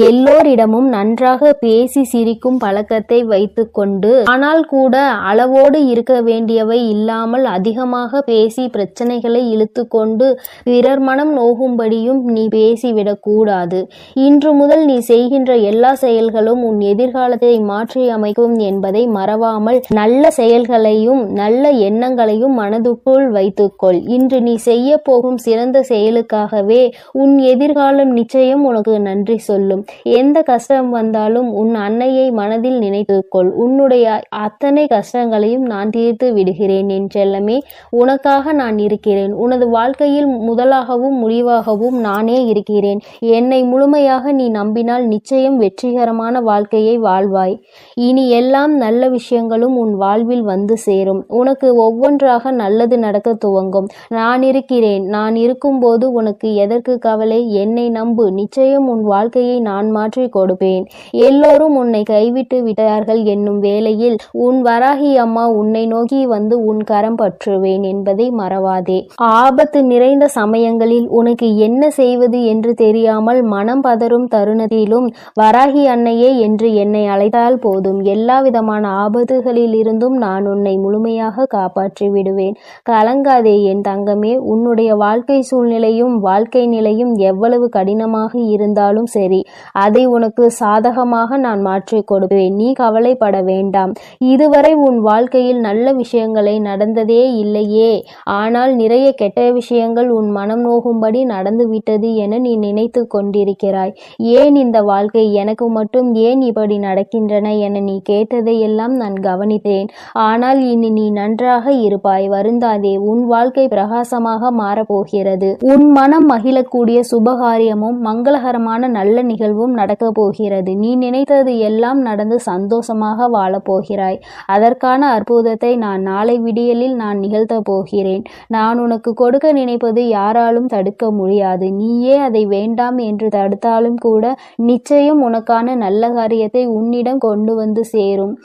எல்லோரிடமும் நன்றாக பேசி சிரிக்கும் பழக்கத்தை வைத்துக்கொண்டு, ஆனால் கூட அளவோடு இருக்க வேண்டியவை இல்லாமல் அதிகமாக பேசி பிரச்சனைகளை இழுத்து கொண்டு பிறர் மனம் நோகும்படியும் நீ பேசிவிடக் கூடாது. இன்று முதல் நீ செய்கின்ற எல்லா செயல்களும் உன் எதிர்காலத்தை மாற்றி அமைக்கும் என்பதை மறவாமல் நல்ல செயல்களையும் நல்ல எண்ணங்களையும் மனதுக்குள் வைத்துக்கொள். இன்று நீ செய்ய போகும் சிறந்த செயலுக்காகவே உன் எதிர்காலம் நிச்சயம் உனக்கு நன்றி சொல்லும். எந்த கஷ்டம் வந்தாலும் உன் அன்னையை மனதில் நினைத்துக்கொள். உன்னுடைய அத்தனை கஷ்டங்களையும் நான் தீர்த்து விடுகிறேன் என் செல்லமே. உனக்காக நான் இருக்கிறேன். உனது வாழ்க்கையில் முதலாகவும் முடிவாகவும் நானே இருக்கிறேன். என்னை முழுமையாக நீ நம்பினால் நிச்சயம் வெற்றிகரமான வாழ்க்கையை வாழ்வாய். இனி எல்லாம் நல்ல விஷயங்களும் உன் வாழ்வில் வந்து சேரும். உனக்கு ஒவ்வொன்றாக நல்லது நடக்க துவங்கும். நான் இருக்கிறேன். நான் இருக்கும்போது உனக்கு எதற்கு கவலை? என்னை நம்பு. நிச்சயம் உன் வாழ்க்கையை நான் மாற்றி கொடுப்பேன். எல்லோரும் உன்னை கைவிட்டு விட்டார்கள் என்னும் வேளையில் உன் வராகி அம்மா உன்னை நோக்கி வந்து உன் கரம் பற்றுவேன் என்பதை மறவாதே. ஆபத்து நிறைந்த சமயங்களில் உனக்கு என்ன செய்வது என்று தெரியாமல் மனம் பதறும் தருணத்திலும் வராகி அன்னையே என்று என்னை அழைத்தால் போதும். எல்லா விதமான ஆபத்துகளில் இருந்தும் நான் உன்னை முழுமையாக காப்பாற்றி விடுவேன். கலங்காதே என் தங்கமே. உன்னுடைய வாழ்க்கை சூழ்நிலையும் வாழ்க்கை நிலையும் எவ்வளவு கடினமாக இருந்தாலும் சரி, அதை உனக்கு சாதகமாக நான் மாற்றி கொடுப்பேன். நீ கவலைப்பட வேண்டாம். இதுவரை உன் வாழ்க்கையில் நல்ல விஷயங்களை நடந்ததே இல்லையே, ஆனால் நிறைய கெட்ட விஷயங்கள் உன் மனம் நோகும்படி நடந்துவிட்டது என நீ நினைத்து கொண்டிருக்கிறாய். ஏன் இந்த வாழ்க்கை எனக்கு மட்டும் ஏன் இப்படி நடக்கின்றன என நீ கேட்டதையெல்லாம் நான் கவனித்தேன். ஆனால் இனி நீ நன்றாக இருப்பாய். வருந்தாதே. உன் வாழ்க்கை பிரகாசமாக மாறப்போகிறது. உன் மனம் மகிழக்கூடிய சுபகாரியமும் மங்களகரமான நல்ல நிகழ்வும் நடக்க போகிறது. நீ நினைத்தது எல்லாம் நடந்து சந்தோஷமாக வாழப்போகிறாய். அதற்கான அற்புதத்தை நான் நாளை விடியலில் நான் நிகழ்த்த போகிறேன். நான் உனக்கு கொடுக்க நினைப்பது யாராலும் தடுக்க முடியாது. நீயே அதை வேண்டாம் என்று தடுத்தாலும் கூட நிச்சயம் உனக்கான நல்ல காரியத்தை உன்னிடம் கொண்டு வந்து சேரும்.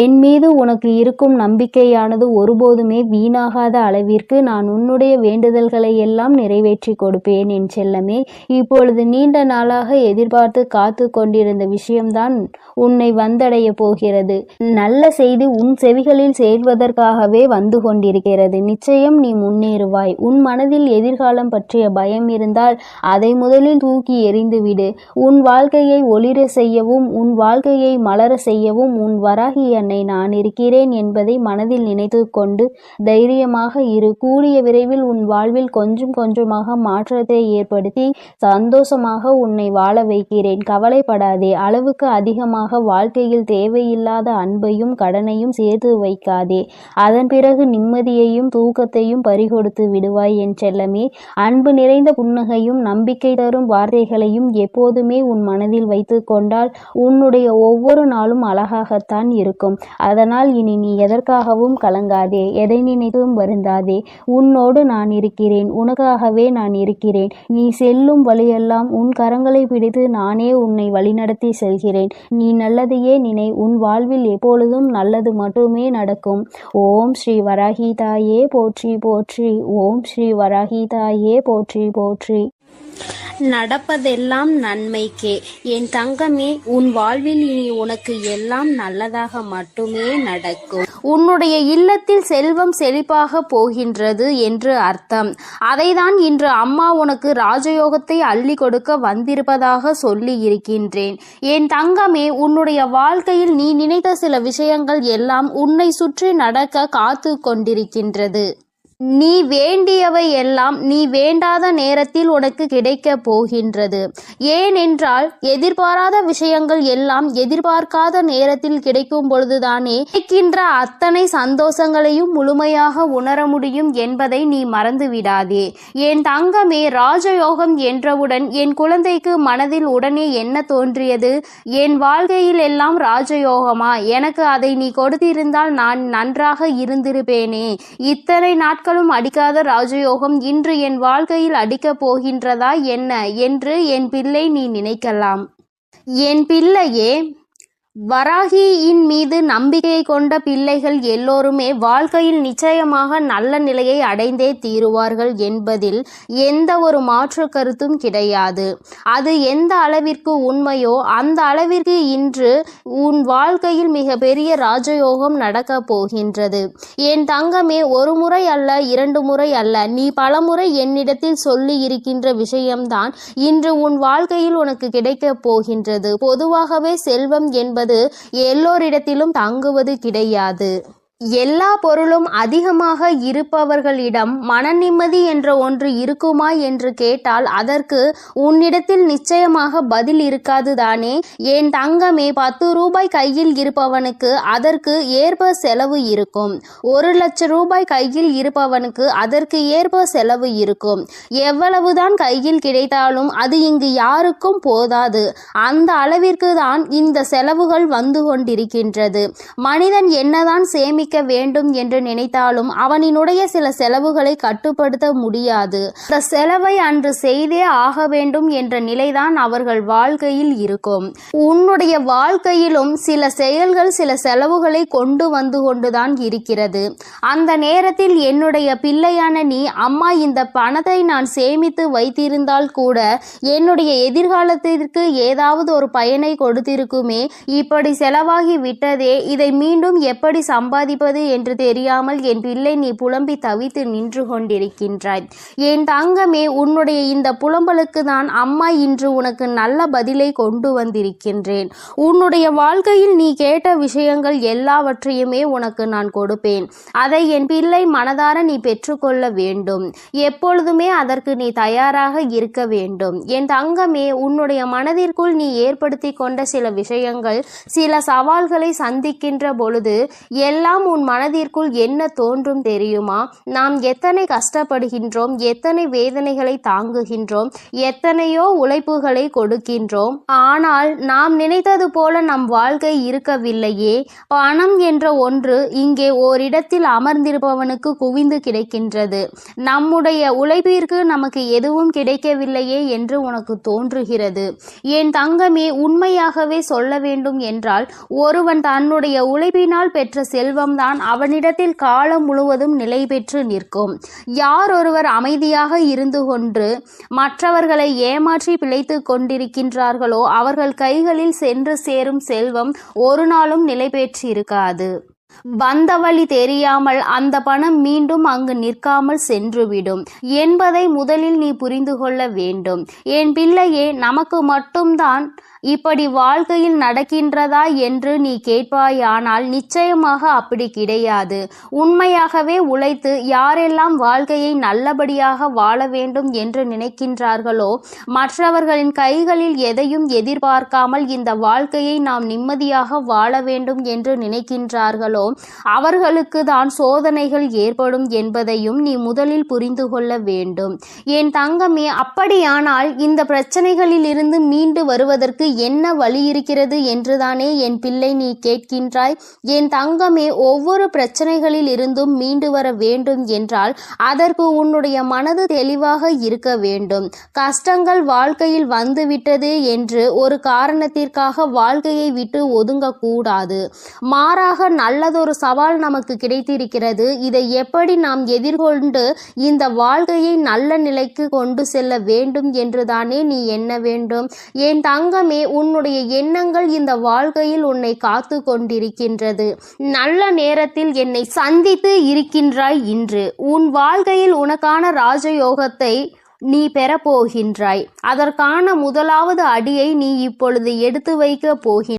என் மீது உனக்கு இருக்கும் நம்பிக்கையானது ஒருபோதுமே வீணாகாத அளவிற்கு நான் உன்னுடைய வேண்டுதல்களை எல்லாம் நிறைவேற்றி கொடுப்பேன் என் செல்லமே. இப்பொழுது நீண்ட நாளாக எதிர்பார்த்து காத்து கொண்டிருந்த விஷயம்தான் உன்னை வந்தடைய போகிறது. நல்ல செய்தி உன் செவிகளில் சேர்வதற்காகவே வந்து கொண்டிருக்கிறது. நிச்சயம் நீ முன்னேறுவாய். உன் மனதில் எதிர்காலம் பற்றிய பயம் இருந்தால் அதை முதலில் தூக்கி எறிந்துவிடு. உன் வாழ்க்கையை ஒளிர செய்யவும் உன் வாழ்க்கையை மலர செய்யவும் உன் வராகி வராகி அன்னை நான் இருக்கிறேன் என்பதை மனதில் நினைத்து கொண்டு தைரியமாக இரு. கூடிய விரைவில் உன் வாழ்வில் கொஞ்சம் கொஞ்சமாக மாற்றத்தை ஏற்படுத்தி சந்தோஷமாக உன்னை வாழ வைக்கிறேன். கவலைப்படாதே. அளவுக்கு அதிகமாக வாழ்க்கையில் தேவையில்லாத அன்பையும் கடனையும் சேர்த்து வைக்காதே. அதன் பிறகு நிம்மதியையும் தூக்கத்தையும் பறிகொடுத்து விடுவாய் என் செல்லமே. அன்பு நிறைந்த புன்னகையும் நம்பிக்கை தரும் வார்த்தைகளையும் எப்போதுமே உன் மனதில் வைத்து கொண்டால் உன்னுடைய ஒவ்வொரு நாளும் அழகாகத்தான் இருக்கும். அதனால் இனி நீ எதற்காகவும் கலங்காதே. எதை நினைத்தும் வருந்தாதே. உன்னோடு நான் இருக்கிறேன். உனக்காகவே நான் இருக்கிறேன். நீ செல்லும் வழியெல்லாம் உன் கரங்களை பிடித்து நானே உன்னை வழிநடத்தி செல்கிறேன். நீ நல்லதையே நினை. உன் வாழ்வில் எப்பொழுதும் நல்லது மட்டுமே நடக்கும். ஓம் ஸ்ரீ வராகி தாயே போற்றி போற்றி. ஓம் ஸ்ரீ வராகி தாயே போற்றி போற்றி. நடப்பதெல்லாம் நன்மைக்கே. என் தங்கமே, உன் வாழ்வில் இனி உனக்கு எல்லாம் நல்லதாக மட்டுமே நடக்கும். உன்னுடைய இல்லத்தில் செல்வம் செழிப்பாக போகின்றது என்று அர்த்தம். அதைதான் இன்று அம்மா உனக்கு ராஜயோகத்தை அள்ளி கொடுக்க வந்திருப்பதாக சொல்லி இருக்கின்றேன். என் தங்கமே, உன்னுடைய வாழ்க்கையில் நீ நினைத்த சில விஷயங்கள் எல்லாம் உன்னை சுற்றி நடக்க காத்து கொண்டிருக்கின்றது. நீ வேண்டியவை எல்லாம் நீ வேண்டாத நேரத்தில் உனக்கு கிடைக்க போகின்றது. ஏனென்றால் எதிர்பாராத விஷயங்கள் எல்லாம் எதிர்பார்க்காத நேரத்தில் கிடைக்கும் பொழுதுதானே கிடைக்கின்ற அத்தனை சந்தோஷங்களையும் முழுமையாக உணர முடியும் என்பதை நீ மறந்து விடாதே. என் தங்கமே, ராஜயோகம் என்றவுடன் என் குழந்தைக்கு மனதில் உடனே என்ன தோன்றியது? என் வாழ்க்கையில் எல்லாம் ராஜயோகமா? எனக்கு அதை நீ கொடுத்திருந்தால் நான் நன்றாக இருந்திருப்பேனே. இத்தனை நாட்கள் அடிக்காத ராஜயோகம் இன்று என் வாழ்க்கையில் அடிக்கப் போகின்றதா என்ன என்று என் பிள்ளை நீ நினைக்கலாம். என் பிள்ளையே, வராகியின் மீது நம்பிக்கை கொண்ட பிள்ளைகள் எல்லோருமே வாழ்க்கையில் நிச்சயமாக நல்ல நிலையை அடைந்தே தீருவார்கள் என்பதில் எந்த ஒரு மாற்று கருத்தும் கிடையாது. அது எந்த அளவிற்கு உண்மையோ அந்த அளவிற்கு இன்று உன் வாழ்க்கையில் மிக பெரிய ராஜயோகம் நடக்க போகின்றது. என் தங்கமே, ஒரு முறை அல்ல, 2 முறை அல்ல, நீ பலமுறை என்னிடத்தில் சொல்லி இருக்கின்ற விஷயம்தான் இன்று உன் வாழ்க்கையில் உனக்கு கிடைக்கப் போகின்றது. பொதுவாகவே செல்வம் என்பது எல்லோரிடத்திலும் தங்குவது கிடையாது. எல்லா பொருளும் அதிகமாக இருப்பவர்களிடம் மன நிம்மதி என்ற ஒன்று இருக்குமா என்று கேட்டால் அதற்கு உன்னிடத்தில் நிச்சயமாக பதில் இருக்காது தானே. என் தங்கமே, 10 ரூபாய் கையில் இருப்பவனுக்கு அதற்கு ஏற்ப செலவு இருக்கும். 1 லட்சம் ரூபாய் கையில் இருப்பவனுக்கு அதற்கு ஏற்ப செலவு இருக்கும். எவ்வளவுதான் கையில் கிடைத்தாலும் அது இங்கு யாருக்கும் போதாது. அந்த அளவிற்கு தான் இந்த செலவுகள் வந்து கொண்டிருக்கின்றது. மனிதன் என்னதான் சேமிக்க வேண்டும் என்று நினைத்தாலும் அவனினுடைய சில செலவுகளை கட்டுப்படுத்த முடியாது. அந்த செலவை அன்று செய்தே ஆக வேண்டும் என்ற நிலைதான் அவர்கள் வாழ்க்கையில் இருக்கும். உன்னுடைய வாழ்க்கையிலும் சில செயல்கள் சில செலவுகளை கொண்டு வந்து கொண்டுதான் இருக்கிறது. அந்த நேரத்தில் என்னுடைய பிள்ளையான நீ, அம்மா இந்த பணத்தை நான் சேமித்து வைத்திருந்தால் கூட என்னுடைய எதிர்காலத்திற்கு ஏதாவது ஒரு பயனை கொடுத்திருக்குமே. இப்படி செலவாகி விட்டதே, இதை மீண்டும் எப்படி சம்பாதிப்பது என்று தெரியாமல் என் பிள்ளை நீ புலம்பி தவித்து நின்று கொண்டிருக்கின்றாய். என் தங்கமே, உன்னுடைய இந்த புலம்பலுக்கு தான் அம்மா இன்று உனக்கு நல்ல பதிலை கொண்டு வந்திருக்கின்றேன். உன்னுடைய வாழ்க்கையில் நீ கேட்ட விஷயங்கள் எல்லாவற்றையுமே உனக்கு நான் கொடுப்பேன். அதை என் பிள்ளை மனதார நீ பெற்றுக்கொள்ள வேண்டும். எப்பொழுதுமே அதற்கு நீ தயாராக இருக்க வேண்டும். என் தங்கமே, உன்னுடைய மனதிற்குள் நீ ஏற்படுத்தி கொண்ட சில விஷயங்கள், சில சவால்களை சந்திக்கின்ற பொழுது எல்லாம் உன் மனதிற்குள் என்ன தோன்றும் தெரியுமா? நாம் எத்தனை கஷ்டப்படுகின்றோம், எத்தனை வேதனைகளை தாங்குகின்றோம், எத்தனையோ உழைப்புகளை கொடுக்கின்றோம். ஆனால் நாம் நினைத்தது போல நம் வாழ்க்கை இருக்கவில்லையே. பணம் என்ற ஒன்று இங்கே ஓரிடத்தில் அமர்ந்திருப்பவனுக்கு குவிந்து கிடைக்கின்றது. நம்முடைய உழைப்பிற்கு நமக்கு எதுவும் கிடைக்கவில்லையே என்று உனக்கு தோன்றுகிறது. என் தங்கமே, உண்மையாகவே சொல்ல வேண்டும் என்றால் ஒருவன் தன்னுடைய உழைப்பினால் பெற்ற செல்வம்தான் அவனிடத்தில் காலம் முழுவதும் நிலை பெற்று நிற்கும். யார் ஒருவர் அமைதியாக இருந்து கொண்டு மற்றவர்களை ஏமாற்றி பிழைத்து கொண்டிருக்கின்றார்களோ அவர்கள் கைகளில் சென்று சேரும் செல்வம் ஒரு நாளும் நிலை பெற்றிருக்காது. வந்த வழி தெரியாமல் அந்த பணம் மீண்டும் அங்கு நிற்காமல் சென்றுவிடும் என்பதை முதலில் நீ புரிந்து கொள்ள வேண்டும். என் பிள்ளையே, நமக்கு மட்டும்தான் இப்படி வாழ்க்கையில் நடக்கின்றதா என்று நீ கேட்பாயானால் நிச்சயமாக அப்படி கிடையாது. உண்மையாகவே உழைத்து யாரெல்லாம் வாழ்க்கையை நல்லபடியாக வாழ வேண்டும் என்று நினைக்கின்றார்களோ, மற்றவர்களின் கைகளில் எதையும் எதிர்பார்க்காமல் இந்த வாழ்க்கையை நாம் நிம்மதியாக வாழ வேண்டும் என்று நினைக்கின்றார்களோ, அவர்களுக்கு தான் சோதனைகள் ஏற்படும் என்பதையும் நீ முதலில் புரிந்து கொள்ள வேண்டும். என் தங்கமே, அப்படியானால் இந்த பிரச்சனைகளில் இருந்து மீண்டு வருவதற்கு என்ன வழி இருக்கிறது என்றுதானே என் பிள்ளை நீ கேட்கின்றாய். என் தங்கமே, ஒவ்வொரு பிரச்சனைகளில் இருந்தும் மீண்டு வர வேண்டும் என்றால் அதற்கு உன்னுடைய மனது தெளிவாக இருக்க வேண்டும். கஷ்டங்கள் வாழ்க்கையில் வந்துவிட்டது என்று ஒரு காரணத்திற்காக வாழ்க்கையை விட்டு ஒதுங்கக்கூடாது. மாறாக நல்லதொரு சவால் நமக்கு கிடைத்திருக்கிறது. இதை எப்படி நாம் எதிர்கொண்டு இந்த வாழ்க்கையை நல்ல நிலைக்கு கொண்டு செல்ல வேண்டும் என்றுதானே நீ எண்ண வேண்டும். என் தங்கமே, உன்னுடைய எண்ணங்கள் இந்த வாழ்க்கையில் உன்னை காத்து கொண்டிருக்கின்றது. நல்ல நேரத்தில் என்னை சந்தித்து இருக்கின்றாய். இன்று உன் வாழ்க்கையில் உனக்கான ராஜயோகத்தை நீ பெறப்போகின்றாய். அதற்கான முதலாவது அடியை நீ இப்பொழுது எடுத்து வைக்க போகின்றாய்.